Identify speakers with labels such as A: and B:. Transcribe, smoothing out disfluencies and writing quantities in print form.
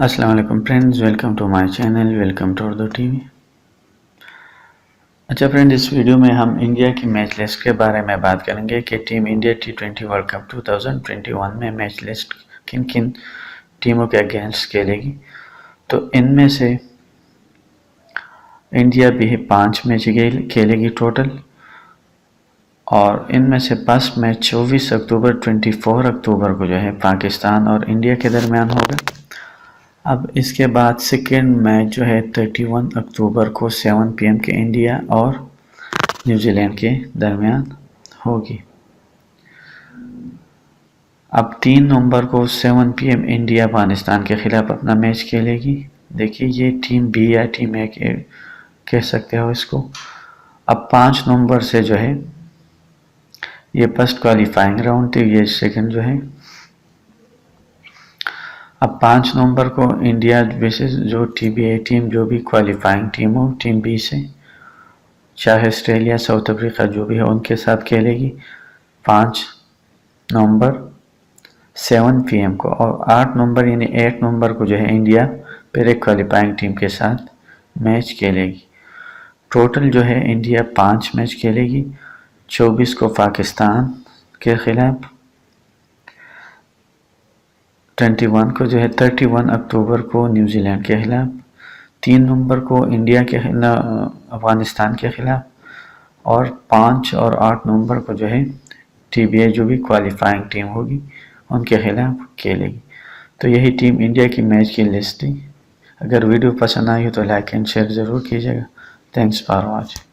A: अस्सलाम वालेकुम friends, welcome to my channel, welcome to Urdu TV. अच्छा फ्रेंड, इस वीडियो में हम इंडिया की मैच लिस्ट के बारे में बात करेंगे कि team India T20 world cup 2021 में मैच लिस्ट किन किन टीमों के अगेंस्ट खेलेगी। तो इनमें से इंडिया भी 5 मैच खेलेगी टोटल, और इनमें से फर्स्ट मैच 24 अक्टूबर 24 अक्टूबर को जो है पाकिस्तान और इंडिया के दरमियान होगा। अब इसके बाद सेकेंड मैच जो है 31 अक्टूबर को 7 PM के इंडिया और न्यूजीलैंड के दरमियान होगी। अब 3 नवंबर को 7 PM इंडिया अफगानिस्तान के खिलाफ अपना मैच खेलेगी। देखिए, ये टीम बी या टीम ए कह सकते हो इसको। अब 5 नवंबर से जो है ये फर्स्ट क्वालिफाइंग राउंड थी, ये सेकंड जो है। अब 5 नवंबर को इंडिया वर्सेस जो TBA टीम जो भी क्वालिफाइंग टीम हो टीम बी से, चाहे ऑस्ट्रेलिया साउथ अफ्रीका जो भी है उनके साथ खेलेगी 5 नवंबर 7 PM को। और 8 नवंबर यानी 8 नवंबर को जो है इंडिया फिर एक क्वालिफाइंग टीम के साथ मैच खेलेगी। टोटल जो है इंडिया 5 मैच खेलेगी। 24 को पाकिस्तान के खिलाफ, 31 अक्टूबर को न्यूजीलैंड के खिलाफ, 3 नवंबर को इंडिया के अफगानिस्तान के खिलाफ, और 5 और 8 नवंबर को जो है TBA जो भी क्वालिफाइंग टीम होगी उनके खिलाफ खेलेगी। तो यही टीम इंडिया की मैच की लिस्ट थी। अगर वीडियो पसंद आई हो तो लाइक एंड शेयर ज़रूर कीजिएगा। Thanks for watching.